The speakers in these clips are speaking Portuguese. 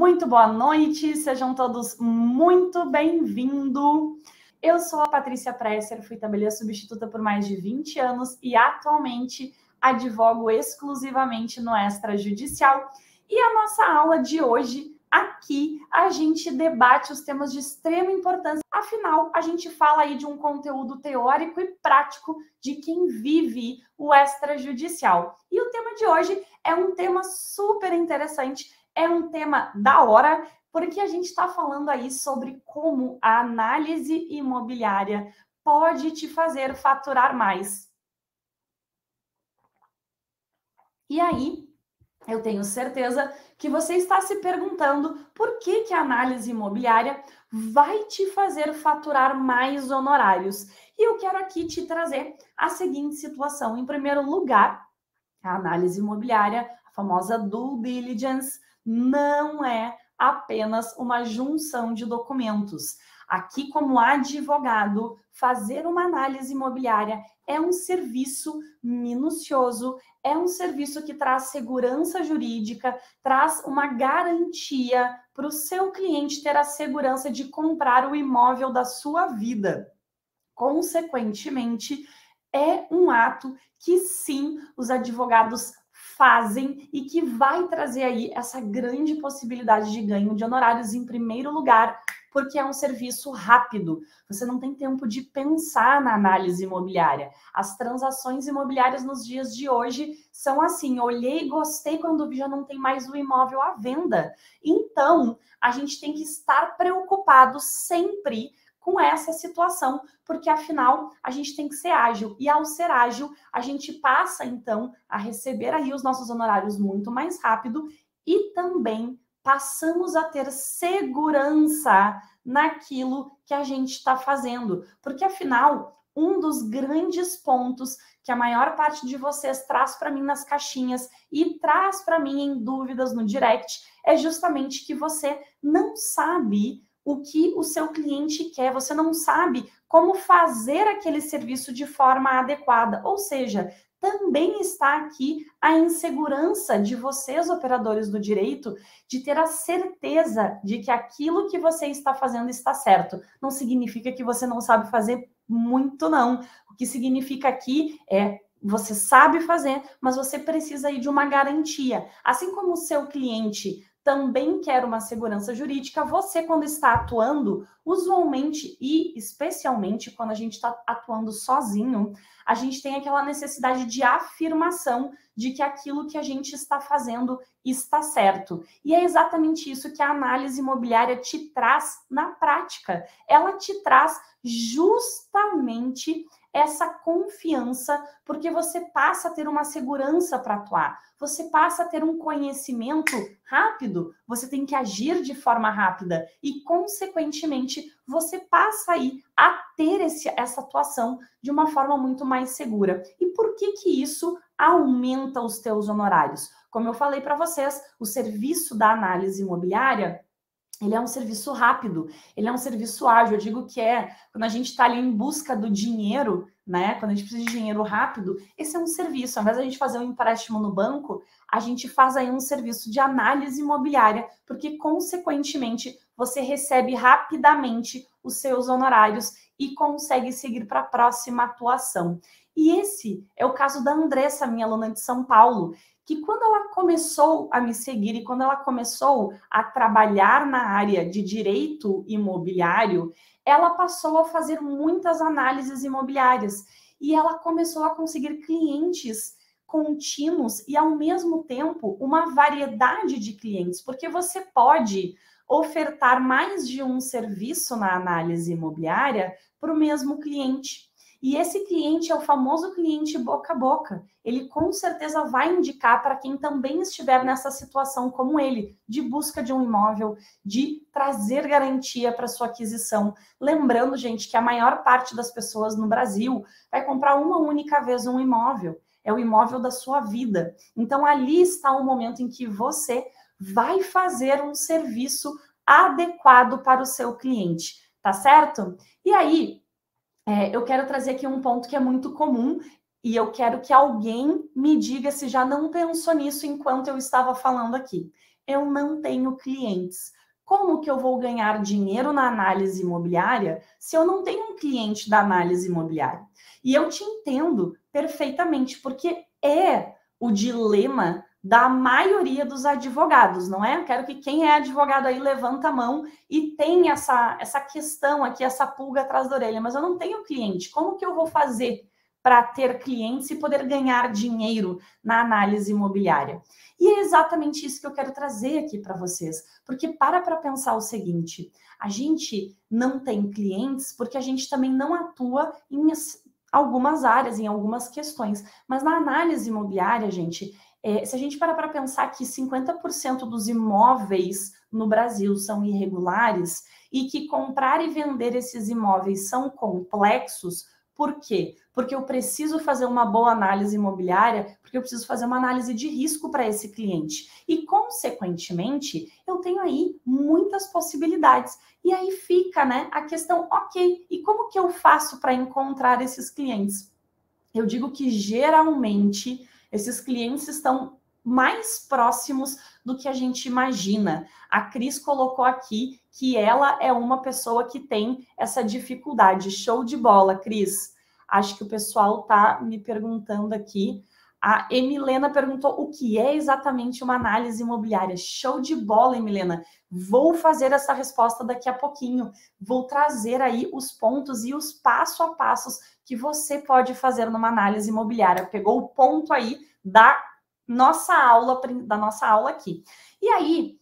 Muito boa noite, sejam todos muito bem-vindos. Eu sou a Patrícia Presser, fui tabeliã substituta por mais de 20 anos e atualmente advogo exclusivamente no extrajudicial. E a nossa aula de hoje, aqui, a gente debate os temas de extrema importância. Afinal, a gente fala aí de um conteúdo teórico e prático de quem vive o extrajudicial. E o tema de hoje é um tema super interessante, é um tema da hora, porque a gente está falando aí sobre como a análise imobiliária pode te fazer faturar mais. E aí, eu tenho certeza que você está se perguntando por que a análise imobiliária vai te fazer faturar mais honorários. E eu quero aqui te trazer a seguinte situação. Em primeiro lugar, a análise imobiliária, a famosa due diligence, não é apenas uma junção de documentos. Aqui, como advogado, fazer uma análise imobiliária é um serviço minucioso, é um serviço que traz segurança jurídica, traz uma garantia para o seu cliente ter a segurança de comprar o imóvel da sua vida. Consequentemente, é um ato que sim, os advogados fazem e que vai trazer aí essa grande possibilidade de ganho de honorários em primeiro lugar, porque é um serviço rápido. Você não tem tempo de pensar na análise imobiliária. As transações imobiliárias nos dias de hoje são assim, olhei, gostei, quando vi já não tem mais o imóvel à venda. Então, a gente tem que estar preocupado sempre com essa situação, porque afinal a gente tem que ser ágil, e ao ser ágil a gente passa então a receber aí os nossos honorários muito mais rápido e também passamos a ter segurança naquilo que a gente está fazendo, porque afinal um dos grandes pontos que a maior parte de vocês traz para mim nas caixinhas e traz para mim em dúvidas no direct é justamente que você não sabe o que o seu cliente quer, você não sabe como fazer aquele serviço de forma adequada, ou seja, também está aqui a insegurança de vocês, operadores do direito, de ter a certeza de que aquilo que você está fazendo está certo. Não significa que você não sabe fazer muito, não. O que significa aqui é você sabe fazer, mas você precisa aí de uma garantia. Assim como o seu cliente também quer uma segurança jurídica, você, quando está atuando, usualmente e especialmente quando a gente está atuando sozinho, a gente tem aquela necessidade de afirmação de que aquilo que a gente está fazendo está certo. E é exatamente isso que a análise imobiliária te traz na prática. Ela te traz justamente essa confiança, porque você passa a ter uma segurança para atuar, você passa a ter um conhecimento rápido, você tem que agir de forma rápida e, consequentemente, você passa aí a ter essa atuação de uma forma muito mais segura. E por que isso aumenta os teus honorários? Como eu falei para vocês, o serviço da análise imobiliária, ele é um serviço rápido, ele é um serviço ágil. Eu digo que quando a gente está ali em busca do dinheiro, né? Quando a gente precisa de dinheiro rápido, esse é um serviço. Ao invés de a gente fazer um empréstimo no banco, a gente faz aí um serviço de análise imobiliária, porque, consequentemente, você recebe rapidamente os seus honorários e consegue seguir para a próxima atuação. E esse é o caso da Andressa, minha aluna de São Paulo, que quando ela começou a me seguir e quando ela começou a trabalhar na área de direito imobiliário, ela passou a fazer muitas análises imobiliárias e ela começou a conseguir clientes contínuos e, ao mesmo tempo, uma variedade de clientes, porque você pode ofertar mais de um serviço na análise imobiliária para o mesmo cliente. E esse cliente é o famoso cliente boca a boca. Ele com certeza vai indicar para quem também estiver nessa situação como ele, de busca de um imóvel, de trazer garantia para sua aquisição. Lembrando, gente, que a maior parte das pessoas no Brasil vai comprar uma única vez um imóvel. É o imóvel da sua vida. Então, ali está o momento em que você vai fazer um serviço adequado para o seu cliente, tá certo? E aí, eu quero trazer aqui um ponto que é muito comum e eu quero que alguém me diga se já não pensou nisso enquanto eu estava falando aqui. eu não tenho clientes. Como que eu vou ganhar dinheiro na análise imobiliária se eu não tenho um cliente da análise imobiliária? E eu te entendo perfeitamente, porque é o dilema da maioria dos advogados, não é? Eu quero que quem é advogado aí levanta a mão e tem essa questão aqui, essa pulga atrás da orelha, mas eu não tenho cliente. Como que eu vou fazer para ter clientes e poder ganhar dinheiro na análise imobiliária? E é exatamente isso que eu quero trazer aqui para vocês, porque para pensar o seguinte, a gente não tem clientes porque a gente também não atua em algumas áreas, em algumas questões, mas na análise imobiliária, gente, se a gente para pensar que 50% dos imóveis no Brasil são irregulares e que comprar e vender esses imóveis são complexos, por quê? Porque eu preciso fazer uma boa análise imobiliária, porque eu preciso fazer uma análise de risco para esse cliente. E, consequentemente, eu tenho aí muitas possibilidades. E aí fica, né, a questão, ok, e como que eu faço para encontrar esses clientes? Eu digo que, geralmente, esses clientes estão mais próximos do que a gente imagina. A Cris colocou aqui que ela é uma pessoa que tem essa dificuldade. Show de bola, Cris. Acho que o pessoal está me perguntando aqui. A Emilena perguntou o que é exatamente uma análise imobiliária. Show de bola, Emilena. Vou fazer essa resposta daqui a pouquinho. Vou trazer aí os pontos e os passo a passos que você pode fazer numa análise imobiliária. Pegou o ponto aí da nossa aula aqui. E aí,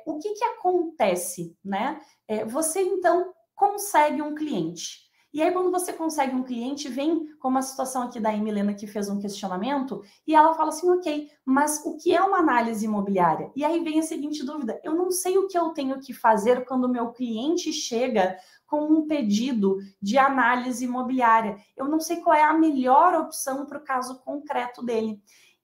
o que acontece, né? Você, então, consegue um cliente. E aí, quando você consegue um cliente, vem como a situação aqui da Emilena, que fez um questionamento, e ela fala assim, ok, mas o que é uma análise imobiliária? E aí vem a seguinte dúvida, eu não sei o que eu tenho que fazer quando o meu cliente chega com um pedido de análise imobiliária. Eu não sei qual é a melhor opção para o caso concreto dele.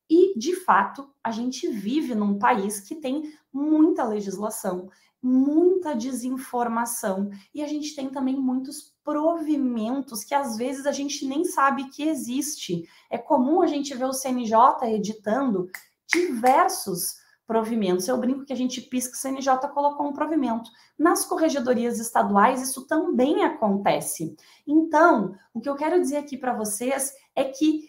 E, de fato, a gente vive num país que tem muita legislação, muita desinformação, e a gente tem também muitos provimentos que às vezes a gente nem sabe que existe. É comum a gente ver o CNJ editando diversos provimentos. Eu brinco que a gente pisca que o CNJ colocou um provimento. Nas corregedorias estaduais, isso também acontece. Então, o que eu quero dizer aqui para vocês é que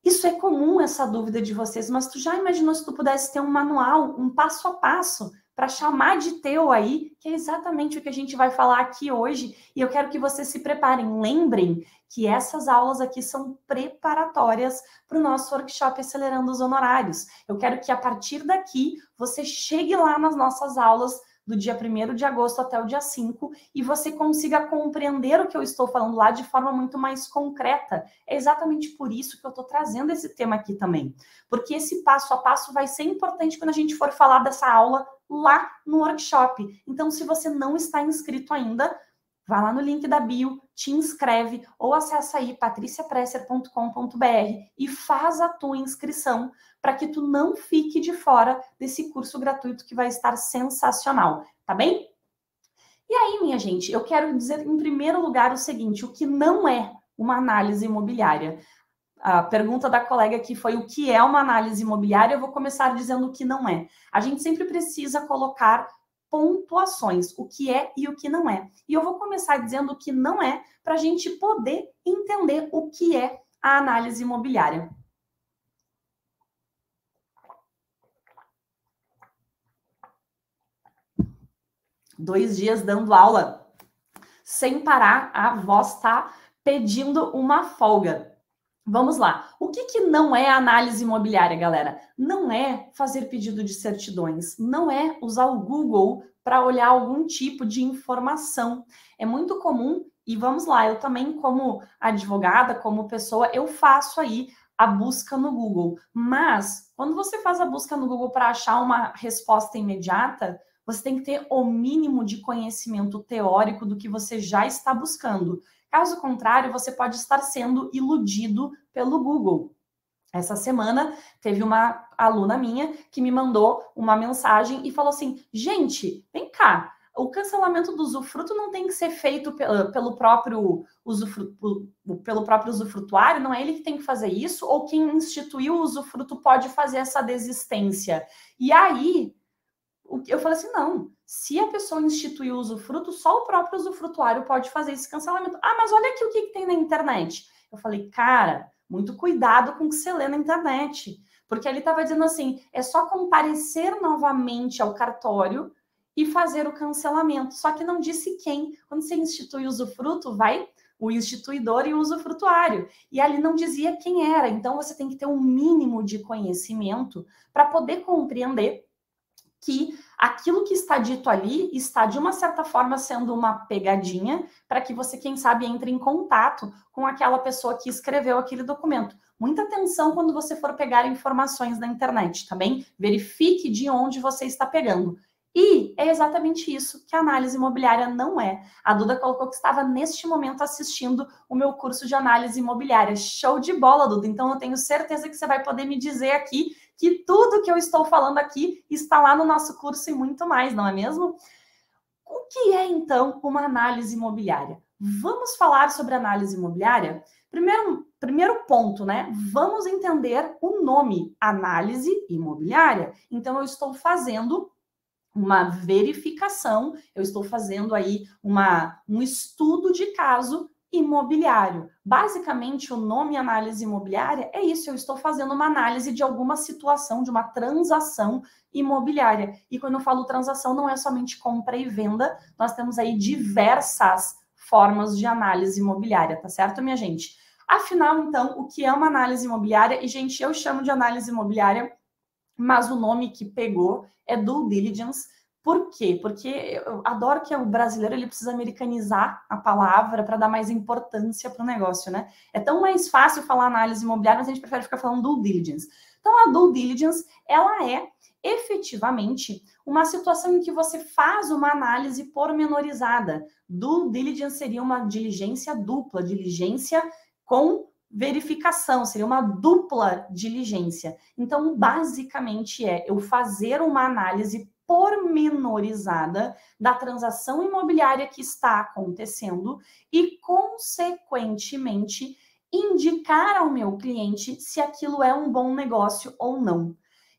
isso é comum, essa dúvida de vocês, mas tu já imaginou se tu pudesse ter um manual, um passo a passo, para chamar de teu aí, que é exatamente o que a gente vai falar aqui hoje, e eu quero que vocês se preparem. Lembrem que essas aulas aqui são preparatórias para o nosso workshop Acelerando os Honorários. Eu quero que a partir daqui você chegue lá nas nossas aulas do dia 1º de agosto até o dia 5, e você consiga compreender o que eu estou falando lá de forma muito mais concreta. É exatamente por isso que eu estou trazendo esse tema aqui também. Porque esse passo a passo vai ser importante quando a gente for falar dessa aula lá no workshop. Então, se você não está inscrito ainda, vá lá no link da bio, te inscreve ou acessa aí patriciapresser.com.br e faz a tua inscrição para que tu não fique de fora desse curso gratuito que vai estar sensacional, tá bem? E aí, minha gente, eu quero dizer em primeiro lugar o seguinte, o que não é uma análise imobiliária. A pergunta da colega aqui foi o que é uma análise imobiliária, eu vou começar dizendo o que não é. A gente sempre precisa colocar pontuações, o que é e o que não é. E eu vou começar dizendo o que não é, para a gente poder entender o que é a análise imobiliária. Dois dias dando aula, sem parar, a voz está pedindo uma folga. Vamos lá. O que não é análise imobiliária, galera? Não é fazer pedido de certidões, não é usar o Google para olhar algum tipo de informação. É muito comum, e vamos lá, eu também, como advogada, como pessoa, eu faço aí a busca no Google. Mas, quando você faz a busca no Google para achar uma resposta imediata, você tem que ter o mínimo de conhecimento teórico do que você já está buscando. Caso contrário, você pode estar sendo iludido pelo Google. Essa semana, teve uma aluna minha que me mandou uma mensagem e falou assim, gente, vem cá, o cancelamento do usufruto não tem que ser feito pelo próprio usufrutuário, não é ele que tem que fazer isso, ou quem instituiu o usufruto pode fazer essa desistência. E aí, eu falei assim, não, se a pessoa instituir o usufruto, só o próprio usufrutuário pode fazer esse cancelamento. Ah, mas olha aqui o que tem na internet. Eu falei, cara, muito cuidado com o que você lê na internet. Porque ele estava dizendo assim, é só comparecer novamente ao cartório e fazer o cancelamento. Só que não disse quem. Quando você institui o usufruto, vai o instituidor e o usufrutuário. E ali não dizia quem era. Então, você tem que ter um mínimo de conhecimento para poder compreender que aquilo que está dito ali está, de uma certa forma, sendo uma pegadinha para que você, quem sabe, entre em contato com aquela pessoa que escreveu aquele documento. Muita atenção quando você for pegar informações na internet, também verifique de onde você está pegando. E é exatamente isso que a análise imobiliária não é. A Duda colocou que estava neste momento assistindo o meu curso de análise imobiliária. Show de bola, Duda. Então eu tenho certeza que você vai poder me dizer aqui que tudo que eu estou falando aqui está lá no nosso curso e muito mais, não é mesmo? O que é, então, uma análise imobiliária? Vamos falar sobre análise imobiliária? Primeiro ponto, né? Vamos entender o nome, análise imobiliária. Então, eu estou fazendo uma verificação, eu estou fazendo aí um estudo de caso imobiliário. Basicamente, o nome análise imobiliária é isso, eu estou fazendo uma análise de alguma situação, de uma transação imobiliária. E quando eu falo transação, não é somente compra e venda, nós temos aí diversas formas de análise imobiliária, tá certo, minha gente? Afinal, então, o que é uma análise imobiliária? E, gente, eu chamo de análise imobiliária, mas o nome que pegou é due diligence. Por quê? Porque eu adoro que o brasileiro ele precisa americanizar a palavra para dar mais importância para o negócio, né? É tão mais fácil falar análise imobiliária, mas a gente prefere ficar falando due diligence. Então, a due diligence, ela é efetivamente uma situação em que você faz uma análise pormenorizada. Due diligence seria uma diligência dupla, diligência com verificação, seria uma dupla diligência. Então, basicamente eu fazer uma análise pormenorizada da transação imobiliária que está acontecendo e, consequentemente, indicar ao meu cliente se aquilo é um bom negócio ou não.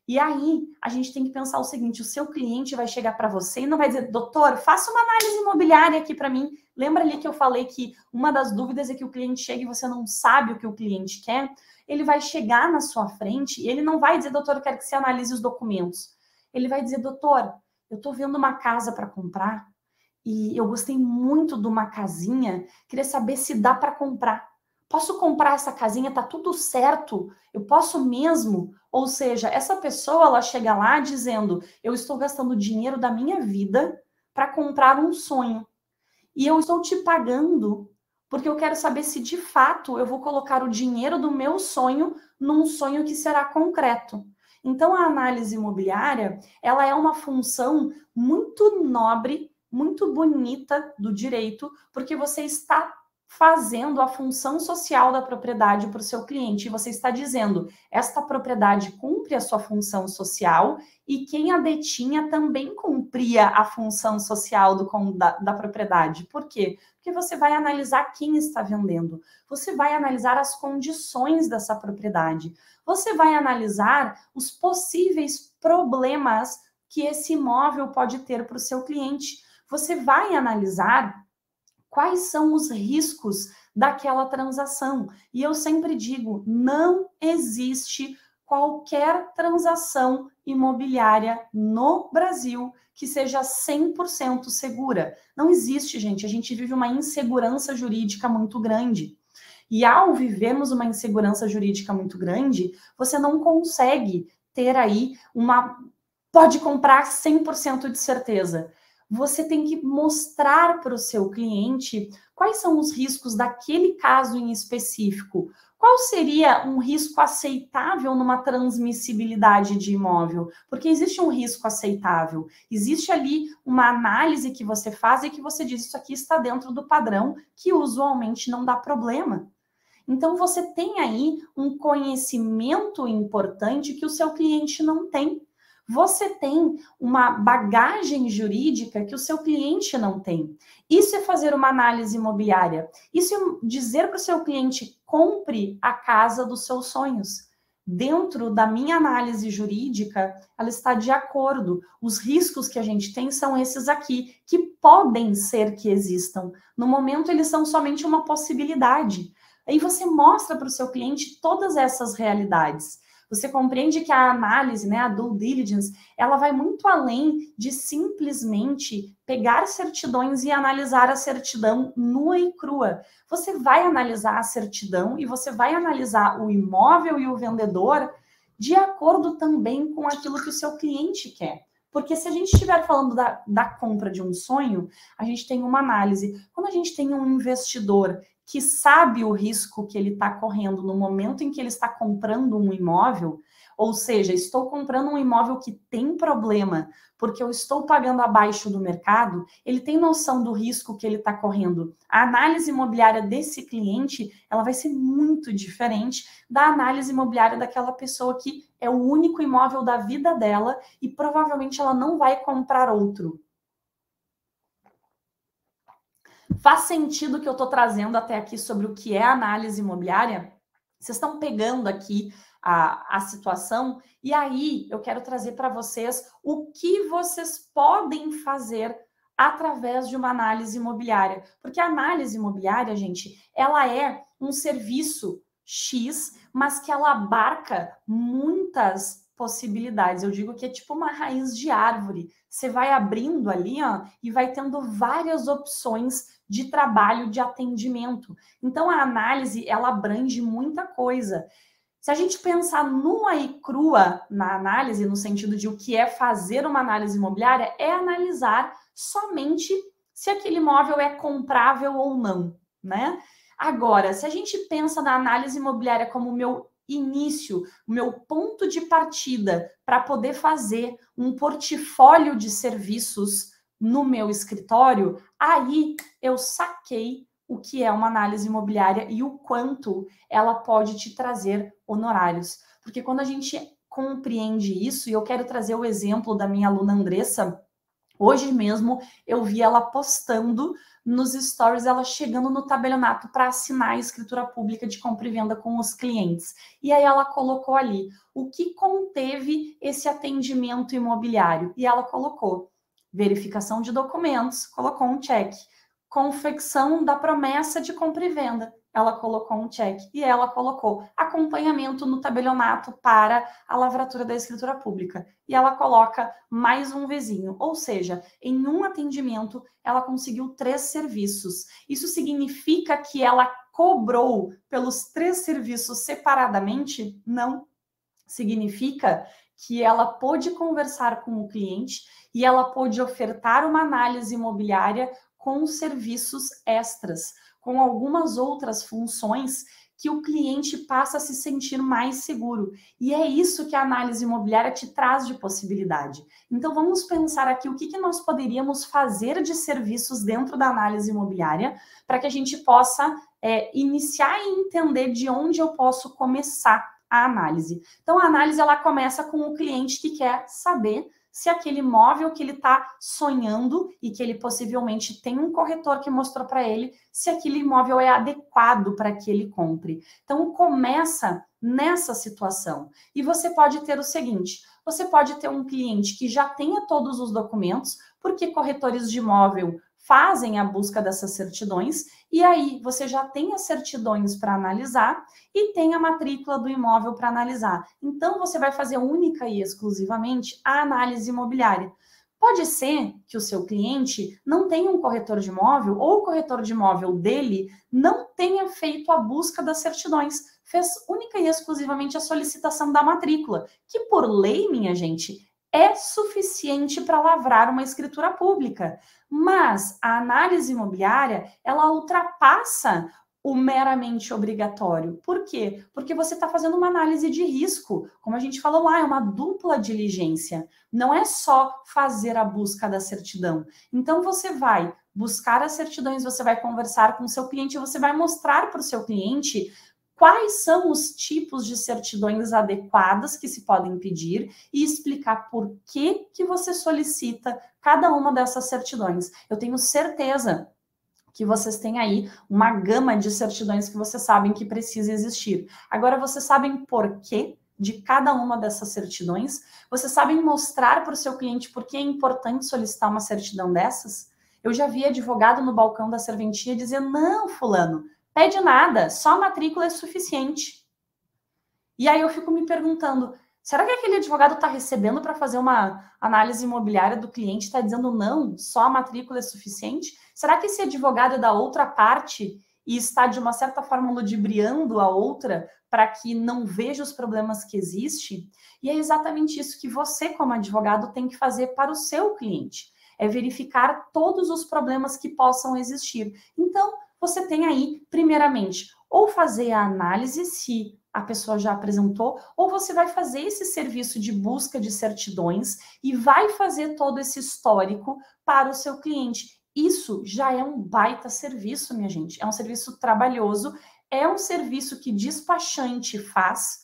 E aí, a gente tem que pensar o seguinte, o seu cliente vai chegar para você e não vai dizer, doutor, faça uma análise imobiliária aqui para mim. Lembra ali que eu falei que uma das dúvidas é que o cliente chega e você não sabe o que o cliente quer? Ele vai chegar na sua frente e ele não vai dizer, doutor, eu quero que você analise os documentos. Ele vai dizer, doutor, eu estou vendo uma casa para comprar e eu gostei muito de uma casinha, queria saber se dá para comprar. Posso comprar essa casinha? Tá tudo certo? Eu posso mesmo? Ou seja, essa pessoa, ela chega lá dizendo, eu estou gastando dinheiro da minha vida para comprar um sonho. E eu estou te pagando porque eu quero saber se de fato eu vou colocar o dinheiro do meu sonho num sonho que será concreto. Então, a análise imobiliária, ela é uma função muito nobre, muito bonita do direito, porque você está fazendo a função social da propriedade para o seu cliente. E você está dizendo, esta propriedade cumpre a sua função social e quem a detinha também cumpria a função social da propriedade. Por quê? Porque você vai analisar quem está vendendo. Você vai analisar as condições dessa propriedade. Você vai analisar os possíveis problemas que esse imóvel pode ter para o seu cliente. Você vai analisar quais são os riscos daquela transação. E eu sempre digo, não existe qualquer transação imobiliária no Brasil que seja 100% segura. Não existe, gente. A gente vive uma insegurança jurídica muito grande. E ao vivermos uma insegurança jurídica muito grande, você não consegue ter aí pode comprar 100% de certeza. Você tem que mostrar para o seu cliente quais são os riscos daquele caso em específico. Qual seria um risco aceitável numa transmissibilidade de imóvel? Porque existe um risco aceitável. Existe ali uma análise que você faz e que você diz, isso aqui está dentro do padrão, que usualmente não dá problema. Então, você tem aí um conhecimento importante que o seu cliente não tem. Você tem uma bagagem jurídica que o seu cliente não tem. Isso é fazer uma análise imobiliária. Isso é dizer para o seu cliente, compre a casa dos seus sonhos. dentro da minha análise jurídica, ela está de acordo. Os riscos que a gente tem são esses aqui, que podem ser que existam. No momento, eles são somente uma possibilidade. Aí você mostra para o seu cliente todas essas realidades. Você compreende que a análise, né, a due diligence, ela vai muito além de simplesmente pegar certidões e analisar a certidão nua e crua. Você vai analisar a certidão e você vai analisar o imóvel e o vendedor de acordo também com aquilo que o seu cliente quer. Porque se a gente estiver falando da compra de um sonho, a gente tem uma análise. Quando a gente tem um investidor que sabe o risco que ele está correndo no momento em que ele está comprando um imóvel, ou seja, estou comprando um imóvel que tem problema, porque eu estou pagando abaixo do mercado, ele tem noção do risco que ele está correndo. A análise imobiliária desse cliente, ela vai ser muito diferente da análise imobiliária daquela pessoa que é o único imóvel da vida dela e provavelmente ela não vai comprar outro. Faz sentido o que eu estou trazendo até aqui sobre o que é análise imobiliária? Vocês estão pegando aqui a situação? E aí eu quero trazer para vocês o que vocês podem fazer através de uma análise imobiliária. Porque a análise imobiliária, gente, ela é um serviço X, mas que ela abarca muitas possibilidades. Eu digo que é tipo uma raiz de árvore. Você vai abrindo ali, ó, e vai tendo várias opções de trabalho, de atendimento. Então, a análise, ela abrange muita coisa. Se a gente pensar nua e crua na análise, no sentido de o que é fazer uma análise imobiliária, é analisar somente se aquele imóvel é comprável ou não, né? Agora, se a gente pensa na análise imobiliária como o meu início, o meu ponto de partida para poder fazer um portfólio de serviços no meu escritório, aí eu saquei o que é uma análise imobiliária e o quanto ela pode te trazer honorários. Porque quando a gente compreende isso, e eu quero trazer o exemplo da minha aluna Andressa, hoje mesmo eu vi ela postando nos stories, ela chegando no tabelionato para assinar a escritura pública de compra e venda com os clientes. E aí ela colocou ali o que conteve esse atendimento imobiliário. E ela colocou verificação de documentos, colocou um check. Confecção da promessa de compra e venda, ela colocou um check. E ela colocou acompanhamento no tabelionato para a lavratura da escritura pública. E ela coloca mais um vizinho. Ou seja, em um atendimento, ela conseguiu 3 serviços. Isso significa que ela cobrou pelos 3 serviços separadamente? Não. Significa que ela pôde conversar com o cliente e ela pôde ofertar uma análise imobiliária com serviços extras, com algumas outras funções que o cliente passa a se sentir mais seguro. E é isso que a análise imobiliária te traz de possibilidade. Então vamos pensar aqui o que nós poderíamos fazer de serviços dentro da análise imobiliária para que a gente possa iniciar e entender de onde eu posso começar a análise. Então, a análise ela começa com o cliente que quer saber se aquele imóvel que ele está sonhando e que ele possivelmente tem um corretor que mostrou para ele, se aquele imóvel é adequado para que ele compre. Então, começa nessa situação. E você pode ter o seguinte, você pode ter um cliente que já tenha todos os documentos, porque corretores de imóvel fazem a busca dessas certidões, e aí você já tem as certidões para analisar e tem a matrícula do imóvel para analisar. Então, você vai fazer única e exclusivamente a análise imobiliária. Pode ser que o seu cliente não tenha um corretor de imóvel ou o corretor de imóvel dele não tenha feito a busca das certidões, fez única e exclusivamente a solicitação da matrícula, que por lei, minha gente, é suficiente para lavrar uma escritura pública. Mas a análise imobiliária, ela ultrapassa o meramente obrigatório. Por quê? Porque você está fazendo uma análise de risco. Como a gente falou lá, é uma dupla diligência. Não é só fazer a busca da certidão. Então, você vai buscar as certidões, você vai conversar com o seu cliente, você vai mostrar para o seu cliente quais são os tipos de certidões adequadas que se podem pedir e explicar por que você solicita cada uma dessas certidões. Eu tenho certeza que vocês têm aí uma gama de certidões que vocês sabem que precisa existir. Agora, vocês sabem por quê de cada uma dessas certidões? Vocês sabem mostrar para o seu cliente por que é importante solicitar uma certidão dessas? Eu já vi advogado no balcão da serventia dizendo, não, fulano, pede nada, só a matrícula é suficiente. E aí eu fico me perguntando, será que aquele advogado está recebendo para fazer uma análise imobiliária do cliente, está dizendo não, só a matrícula é suficiente? Será que esse advogado é da outra parte e está, de uma certa forma, ludibriando a outra para que não veja os problemas que existem? E é exatamente isso que você, como advogado, tem que fazer para o seu cliente. É verificar todos os problemas que possam existir. Então, você tem aí, primeiramente, ou fazer a análise se a pessoa já apresentou, ou você vai fazer esse serviço de busca de certidões e vai fazer todo esse histórico para o seu cliente. Isso já é um baita serviço, minha gente. É um serviço trabalhoso, é um serviço que despachante faz,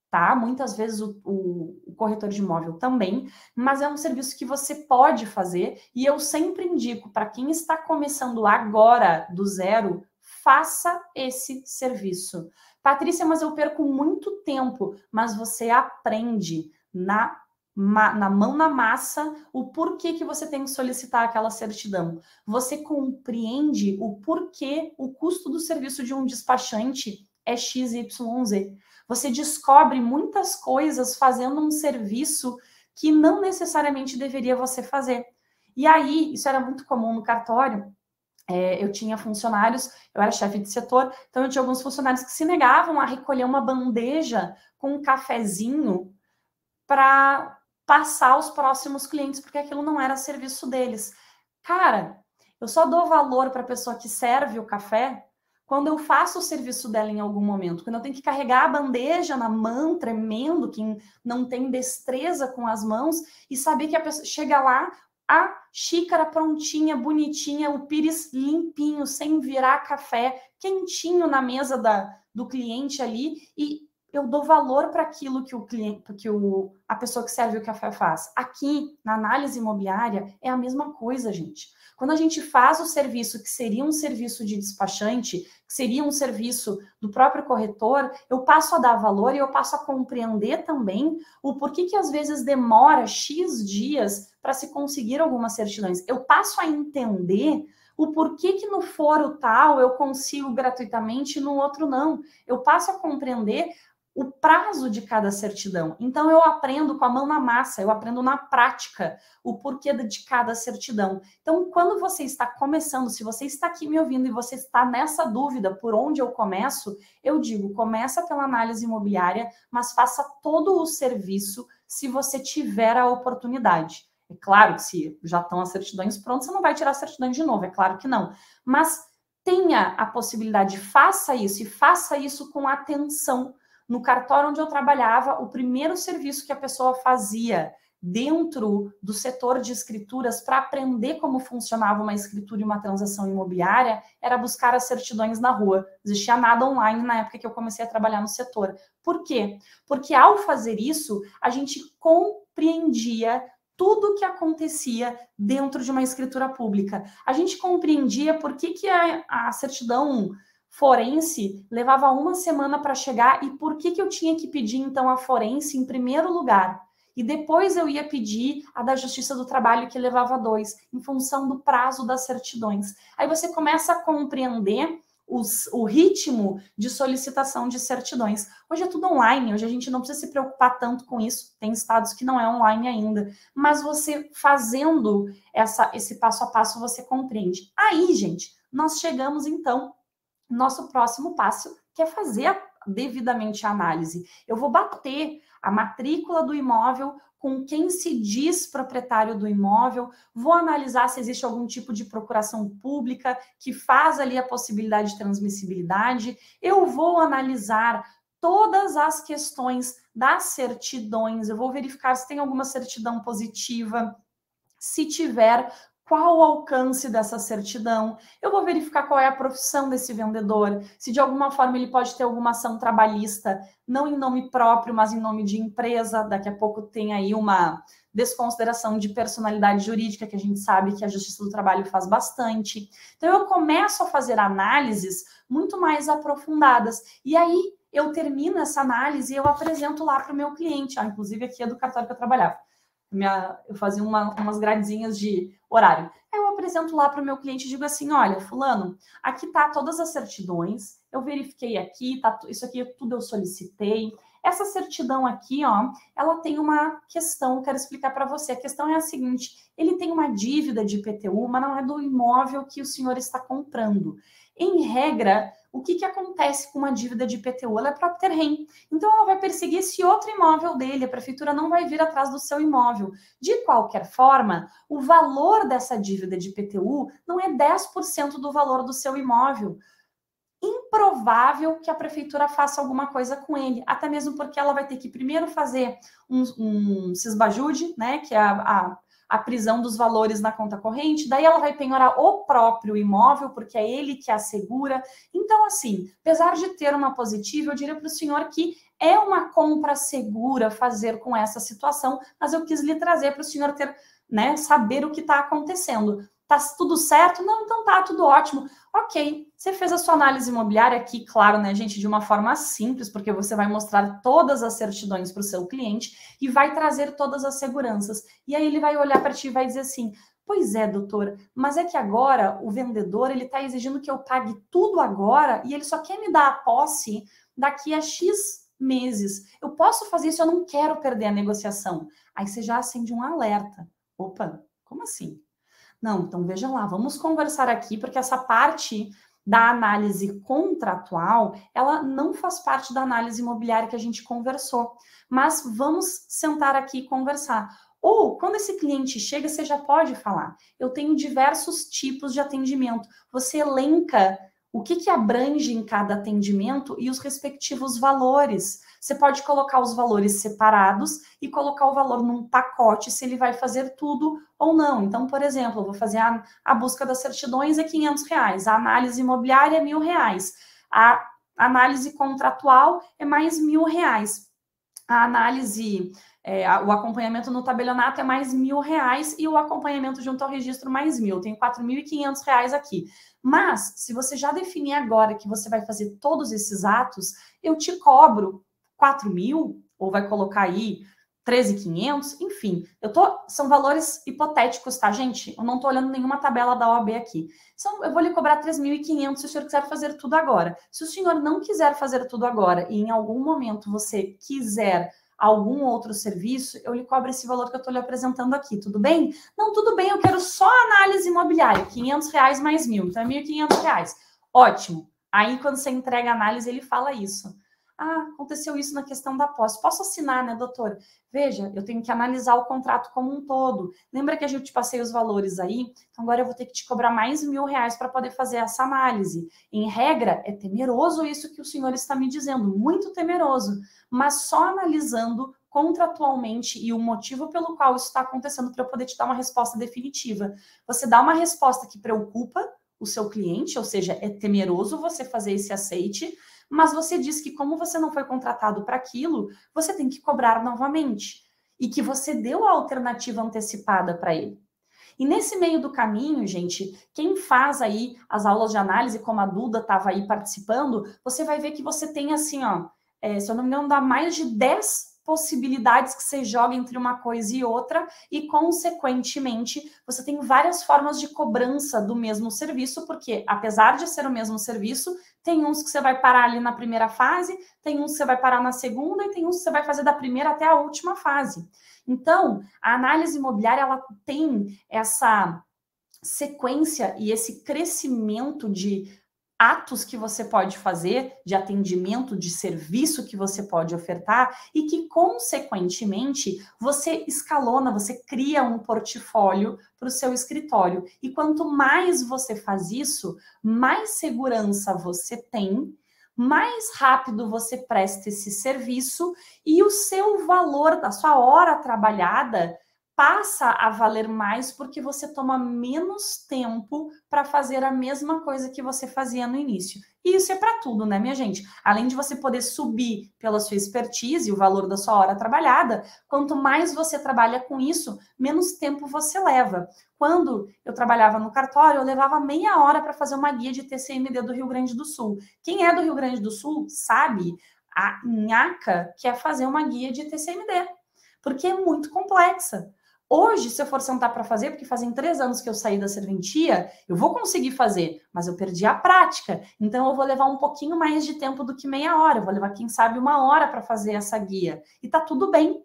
tá? Muitas vezes o corretor de imóvel também, mas é um serviço que você pode fazer e eu sempre indico para quem está começando agora do zero, faça esse serviço. Patrícia, mas eu perco muito tempo, mas você aprende na mão na massa o porquê que você tem que solicitar aquela certidão. Você compreende o porquê o custo do serviço de um despachante é XYZ. Você descobre muitas coisas fazendo um serviço que não necessariamente deveria você fazer. E aí, isso era muito comum no cartório, eu tinha funcionários, eu era chefe de setor, então eu tinha alguns funcionários que se negavam a recolher uma bandeja com um cafezinho para passar aos próximos clientes, porque aquilo não era serviço deles. Cara, eu só dou valor para a pessoa que serve o café quando eu faço o serviço dela em algum momento, quando eu tenho que carregar a bandeja na mão, tremendo, quem não tem destreza com as mãos, e saber que a pessoa chega lá, a xícara prontinha, bonitinha, o pires limpinho, sem virar café, quentinho na mesa do cliente ali, e eu dou valor para aquilo que o cliente, a pessoa que serve o café faz. Aqui, na análise imobiliária, é a mesma coisa, gente. Quando a gente faz o serviço que seria um serviço de despachante, que seria um serviço do próprio corretor, eu passo a dar valor e eu passo a compreender também o porquê que às vezes demora X dias para se conseguir algumas certidões. Eu passo a entender o porquê que no foro tal eu consigo gratuitamente e no outro não. Eu passo a compreender o prazo de cada certidão. Então, eu aprendo com a mão na massa, eu aprendo na prática o porquê de cada certidão. Então, quando você está começando, se você está aqui me ouvindo e você está nessa dúvida por onde eu começo, eu digo, começa pela análise imobiliária, mas faça todo o serviço se você tiver a oportunidade. É claro que se já estão as certidões prontas, você não vai tirar a certidão de novo, é claro que não. Mas tenha a possibilidade, faça isso e faça isso com atenção. No cartório onde eu trabalhava, o primeiro serviço que a pessoa fazia dentro do setor de escrituras para aprender como funcionava uma escritura e uma transação imobiliária era buscar as certidões na rua. Não existia nada online na época que eu comecei a trabalhar no setor. Por quê? Porque ao fazer isso, a gente compreendia tudo o que acontecia dentro de uma escritura pública. A gente compreendia por que a certidão forense levava uma semana para chegar e por que eu tinha que pedir, então, a forense em primeiro lugar? E depois eu ia pedir a da Justiça do Trabalho, que levava 2, em função do prazo das certidões. Aí você começa a compreender o ritmo de solicitação de certidões. Hoje é tudo online, hoje a gente não precisa se preocupar tanto com isso, tem estados que não é online ainda, mas você fazendo esse passo a passo, você compreende. Aí, gente, nós chegamos, então, nosso próximo passo, que é fazer devidamente a análise. Eu vou bater a matrícula do imóvel com quem se diz proprietário do imóvel, vou analisar se existe algum tipo de procuração pública que faz ali a possibilidade de transmissibilidade, eu vou analisar todas as questões das certidões, eu vou verificar se tem alguma certidão positiva, se tiver, qual o alcance dessa certidão, eu vou verificar qual é a profissão desse vendedor, se de alguma forma ele pode ter alguma ação trabalhista, não em nome próprio, mas em nome de empresa, daqui a pouco tem aí uma desconsideração de personalidade jurídica, que a gente sabe que a Justiça do Trabalho faz bastante. Então eu começo a fazer análises muito mais aprofundadas, e aí eu termino essa análise e eu apresento lá para o meu cliente. Inclusive aqui é do cartório que eu trabalhava. Eu fazia umas gradezinhas de horário. Eu apresento lá para o meu cliente e digo assim, olha, fulano, aqui tá todas as certidões, eu verifiquei aqui, tá, isso aqui tudo eu solicitei. Essa certidão aqui, ó, ela tem uma questão, quero explicar para você. A questão é a seguinte, ele tem uma dívida de IPTU, mas não é do imóvel que o senhor está comprando. Em regra, o que acontece com uma dívida de IPTU? Ela é própria terreno. Então, ela vai perseguir esse outro imóvel dele. A prefeitura não vai vir atrás do seu imóvel. De qualquer forma, o valor dessa dívida de IPTU não é 10% do valor do seu imóvel. Improvável que a prefeitura faça alguma coisa com ele, até mesmo porque ela vai ter que primeiro fazer um cisbajude, né, que é a prisão dos valores na conta corrente, daí ela vai penhorar o próprio imóvel, porque é ele que assegura. Então, assim, apesar de ter uma positiva, eu diria para o senhor que é uma compra segura fazer com essa situação, mas eu quis lhe trazer para o senhor ter, né, saber o que está acontecendo. Tá tudo certo? Não, então tá tudo ótimo. Ok, você fez a sua análise imobiliária aqui, claro, né, gente, de uma forma simples, porque você vai mostrar todas as certidões para o seu cliente e vai trazer todas as seguranças. E aí ele vai olhar para ti e vai dizer assim, pois é, doutor, mas é que agora o vendedor, ele está exigindo que eu pague tudo agora e ele só quer me dar a posse daqui a X meses. Eu posso fazer isso, eu não quero perder a negociação. Aí você já acende um alerta. Opa, como assim? Não, então veja lá, vamos conversar aqui, porque essa parte da análise contratual, ela não faz parte da análise imobiliária que a gente conversou, mas vamos sentar aqui e conversar. Ou, quando esse cliente chega, você já pode falar, eu tenho diversos tipos de atendimento, você elenca o que abrange em cada atendimento e os respectivos valores. Você pode colocar os valores separados e colocar o valor num pacote se ele vai fazer tudo ou não. Então, por exemplo, eu vou fazer a busca das certidões é R$500, a análise imobiliária é R$1.000, a análise contratual é mais R$1.000, a análise, o acompanhamento no tabelionato é mais R$1.000 e o acompanhamento junto ao registro mais R$1.000. Eu tenho R$4.500 aqui. Mas, se você já definir agora que você vai fazer todos esses atos, eu te cobro 4.000, ou vai colocar aí 13.500, enfim, são valores hipotéticos, tá, gente? Eu não estou olhando nenhuma tabela da OAB aqui. Então, eu vou lhe cobrar 3.500 se o senhor quiser fazer tudo agora. Se o senhor não quiser fazer tudo agora e em algum momento você quiser algum outro serviço, eu lhe cobro esse valor que eu estou lhe apresentando aqui, tudo bem? Não, tudo bem, eu quero só análise imobiliária, R$500 mais 1.000, então é R$1.500. Ótimo. Aí, quando você entrega a análise, ele fala isso. Aconteceu isso na questão da posse. Posso assinar, né, doutor? Veja, eu tenho que analisar o contrato como um todo. Lembra que a gente passei os valores aí? Então, agora eu vou ter que te cobrar mais R$1.000 para poder fazer essa análise. Em regra, é temeroso isso que o senhor está me dizendo, muito temeroso. Mas só analisando contratualmente e o motivo pelo qual isso está acontecendo para eu poder te dar uma resposta definitiva. Você dá uma resposta que preocupa o seu cliente, ou seja, é temeroso você fazer esse aceite, mas você diz que como você não foi contratado para aquilo, você tem que cobrar novamente. E que você deu a alternativa antecipada para ele. E nesse meio do caminho, gente, quem faz aí as aulas de análise, como a Duda estava aí participando, você vai ver que você tem assim, ó, se eu não me engano, dá mais de 10 possibilidades que você joga entre uma coisa e outra e, consequentemente, você tem várias formas de cobrança do mesmo serviço, porque, apesar de ser o mesmo serviço, tem uns que você vai parar ali na primeira fase, tem uns que você vai parar na segunda e tem uns que você vai fazer da primeira até a última fase. Então, a análise imobiliária, ela tem essa sequência e esse crescimento de atos que você pode fazer, de atendimento, de serviço que você pode ofertar e que, consequentemente, você escalona, você cria um portfólio para o seu escritório. E quanto mais você faz isso, mais segurança você tem, mais rápido você presta esse serviço e o seu valor da sua hora trabalhada passa a valer mais porque você toma menos tempo para fazer a mesma coisa que você fazia no início. E isso é para tudo, né, minha gente? Além de você poder subir pela sua expertise, o valor da sua hora trabalhada, quanto mais você trabalha com isso, menos tempo você leva. Quando eu trabalhava no cartório, eu levava meia hora para fazer uma guia de TCMD do Rio Grande do Sul. Quem é do Rio Grande do Sul sabe A nhaca quer fazer uma guia de TCMD, porque é muito complexa. Hoje, se eu for sentar para fazer, porque fazem 3 anos que eu saí da serventia, eu vou conseguir fazer, mas eu perdi a prática. Então, eu vou levar um pouquinho mais de tempo do que meia hora. Eu vou levar, quem sabe, 1 hora para fazer essa guia. E tá tudo bem.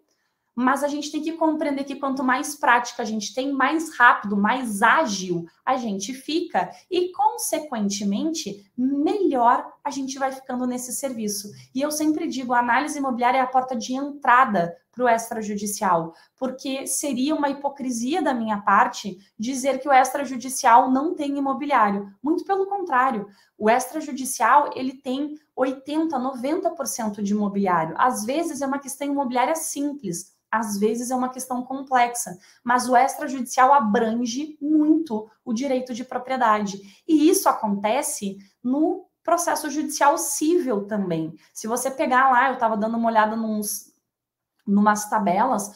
Mas a gente tem que compreender que quanto mais prática a gente tem, mais rápido, mais ágil a gente fica e, consequentemente, melhor a gente vai ficando nesse serviço. E eu sempre digo, a análise imobiliária é a porta de entrada para o extrajudicial, porque seria uma hipocrisia da minha parte dizer que o extrajudicial não tem imobiliário. Muito pelo contrário, o extrajudicial ele tem 80%, 90% de imobiliário. Às vezes é uma questão imobiliária simples, às vezes é uma questão complexa, mas o extrajudicial abrange muito o direito de propriedade. E isso acontece no processo judicial civil também. Se você pegar lá, eu estava dando uma olhada numas tabelas,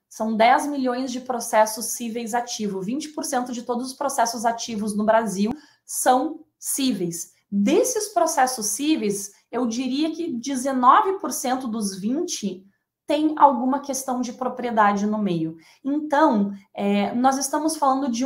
são 10 milhões de processos cíveis ativos. 20% de todos os processos ativos no Brasil são cíveis. Desses processos cíveis, eu diria que 19% dos 20% tem alguma questão de propriedade no meio. Então, nós estamos falando de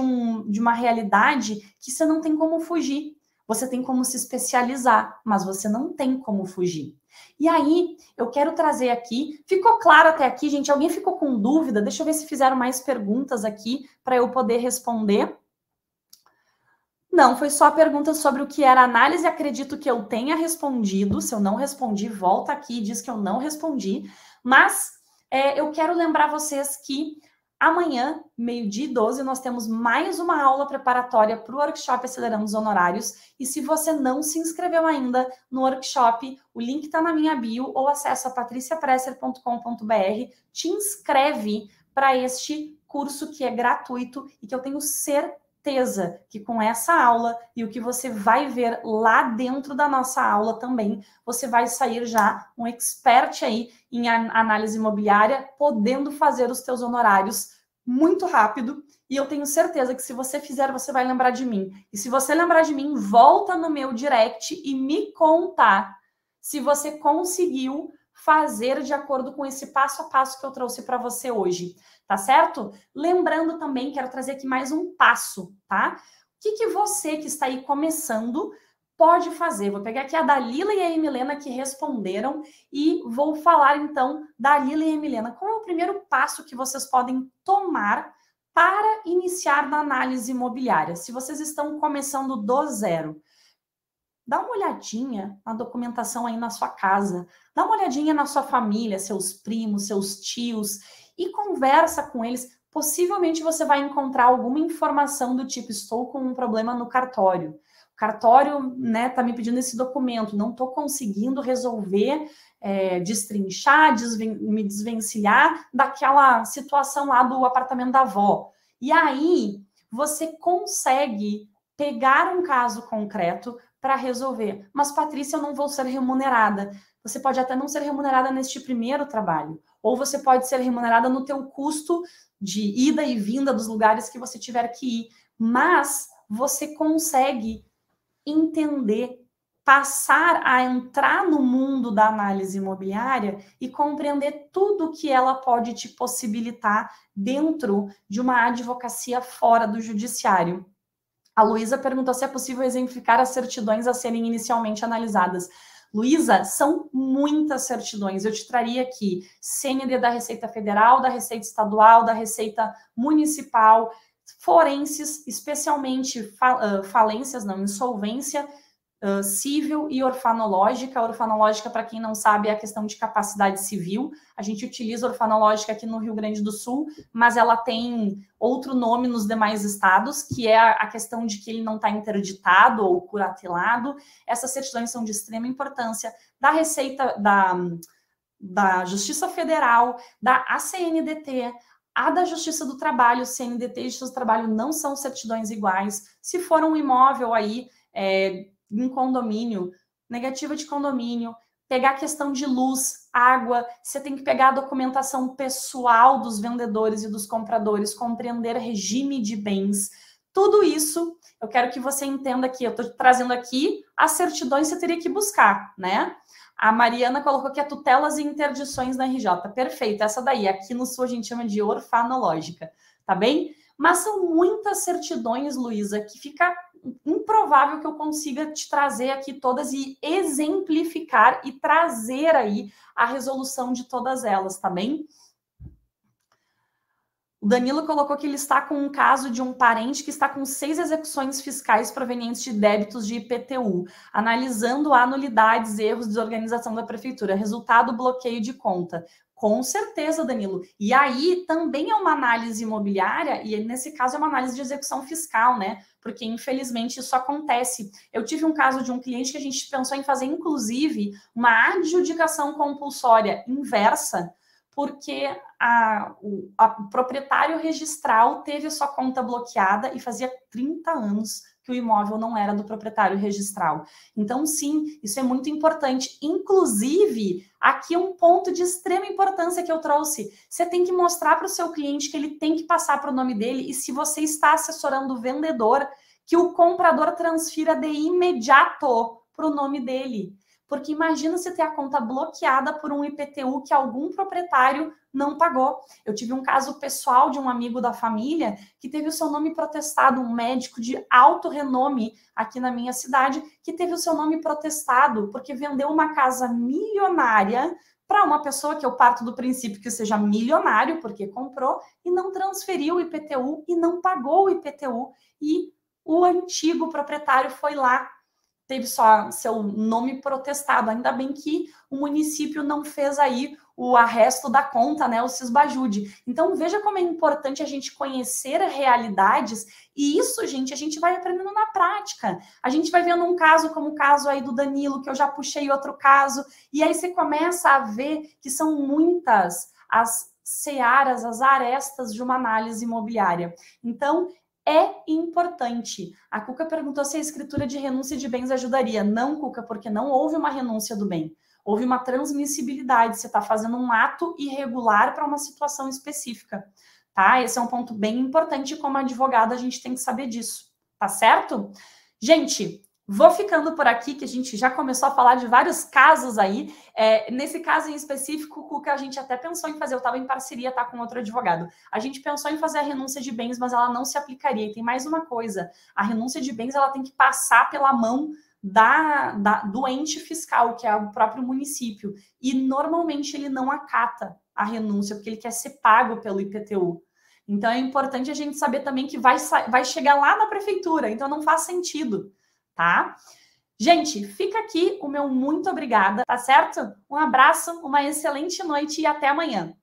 uma realidade que você não tem como fugir. Você tem como se especializar, mas você não tem como fugir. E aí, eu quero trazer aqui... Ficou claro até aqui, gente? Alguém ficou com dúvida? Deixa eu ver se fizeram mais perguntas aqui para eu poder responder. Não, foi só a pergunta sobre o que era análise. Acredito que eu tenha respondido. Se eu não respondi, volta aqui e diz que eu não respondi. Mas eu quero lembrar vocês que amanhã, 12h, nós temos mais uma aula preparatória para o workshop Acelerando os Honorários. E se você não se inscreveu ainda no workshop, o link está na minha bio ou acessa patriciapresser.com.br. Te inscreve para este curso que é gratuito e que eu tenho certeza que com essa aula e o que você vai ver lá dentro da nossa aula também, você vai sair já um expert aí em análise imobiliária, podendo fazer os teus honorários muito rápido. E eu tenho certeza que se você fizer, você vai lembrar de mim. E se você lembrar de mim, volta no meu direct e me contar se você conseguiu fazer de acordo com esse passo a passo que eu trouxe para você hoje. Tá certo? Lembrando também, quero trazer aqui mais um passo, tá? O que você que está aí começando pode fazer? Vou pegar aqui a Dalila e a Emilena que responderam e vou falar então da Dalila e a Emilena. Qual é o primeiro passo que vocês podem tomar para iniciar na análise imobiliária? Se vocês estão começando do zero, dá uma olhadinha na documentação aí na sua casa, dá uma olhadinha na sua família, seus primos, seus tios, e conversa com eles. Possivelmente você vai encontrar alguma informação do tipo, estou com um problema no cartório. O cartório, né, tá me pedindo esse documento, não estou conseguindo resolver, destrinchar, me desvencilhar daquela situação lá do apartamento da avó. E aí, você consegue pegar um caso concreto para resolver. Mas, Patrícia, eu não vou ser remunerada. Você pode até não ser remunerada neste primeiro trabalho. Ou você pode ser remunerada no teu custo de ida e vinda dos lugares que você tiver que ir. Mas você consegue entender, passar a entrar no mundo da análise imobiliária e compreender tudo que ela pode te possibilitar dentro de uma advocacia fora do judiciário. A Luísa perguntou se é possível exemplificar as certidões a serem inicialmente analisadas. Luísa, são muitas certidões. Eu te traria aqui CND da Receita Federal, da Receita Estadual, da Receita Municipal, forenses, especialmente falências, não, insolvência, civil e orfanológica. Orfanológica, para quem não sabe, é a questão de capacidade civil. A gente utiliza orfanológica aqui no Rio Grande do Sul, mas ela tem outro nome nos demais estados, que é a questão de que ele não está interditado ou curatelado. Essas certidões são de extrema importância. Da Receita, da Justiça Federal, da ACNDT, a da Justiça do Trabalho, CNDT e Justiça do Trabalho não são certidões iguais. Se for um imóvel aí, em condomínio, negativa de condomínio, pegar a questão de luz, água, você tem que pegar a documentação pessoal dos vendedores e dos compradores, compreender regime de bens. Tudo isso, eu quero que você entenda que eu estou trazendo aqui as certidões que você teria que buscar, né? A Mariana colocou que é tutelas e interdições na RJ. Perfeito, essa daí. Aqui no Sul a gente chama de orfanológica, tá bem? Mas são muitas certidões, Luísa, que fica improvável que eu consiga te trazer aqui todas e exemplificar e trazer aí a resolução de todas elas, tá bem? O Danilo colocou que ele está com um caso de um parente que está com 6 execuções fiscais provenientes de débitos de IPTU, analisando anulidades, erros de desorganização da prefeitura. Resultado, bloqueio de conta. Com certeza, Danilo. E aí também é uma análise imobiliária, e nesse caso é uma análise de execução fiscal, né? Porque infelizmente isso acontece. Eu tive um caso de um cliente que a gente pensou em fazer, inclusive, uma adjudicação compulsória inversa, porque o proprietário registral teve a sua conta bloqueada e fazia 30 anos que o imóvel não era do proprietário registral. Então, sim, isso é muito importante. Inclusive, aqui um ponto de extrema importância que eu trouxe. Você tem que mostrar para o seu cliente que ele tem que passar para o nome dele, e se você está assessorando o vendedor, que o comprador transfira de imediato para o nome dele. Porque imagina você ter a conta bloqueada por um IPTU que algum proprietário não pagou. Eu tive um caso pessoal de um amigo da família que teve o seu nome protestado, um médico de alto renome aqui na minha cidade, que teve o seu nome protestado porque vendeu uma casa milionária para uma pessoa que eu parto do princípio que seja milionário, porque comprou, e não transferiu o IPTU e não pagou o IPTU. E o antigo proprietário foi lá, teve só seu nome protestado. Ainda bem que o município não fez aí o arresto da conta, né, o Cisbajude. Então, veja como é importante a gente conhecer realidades, e isso, gente, a gente vai aprendendo na prática. A gente vai vendo um caso como o caso aí do Danilo, que eu já puxei outro caso, e aí você começa a ver que são muitas as searas, as arestas de uma análise imobiliária. Então, é importante. A Cuca perguntou se a escritura de renúncia de bens ajudaria. Não, Cuca, porque não houve uma renúncia do bem. Houve uma transmissibilidade. Você está fazendo um ato irregular para uma situação específica, tá? Esse é um ponto bem importante. Como advogado, a gente tem que saber disso, tá certo? Gente, vou ficando por aqui, que a gente já começou a falar de vários casos aí. Nesse caso em específico, o que a gente até pensou em fazer, eu estava em parceria, tá, com outro advogado. A gente pensou em fazer a renúncia de bens, mas ela não se aplicaria. E tem mais uma coisa, a renúncia de bens ela tem que passar pela mão do ente fiscal, que é o próprio município. E normalmente ele não acata a renúncia, porque ele quer ser pago pelo IPTU. Então é importante a gente saber também que vai chegar lá na prefeitura, então não faz sentido, tá? Gente, fica aqui o meu muito obrigada, tá certo? Um abraço, uma excelente noite e até amanhã.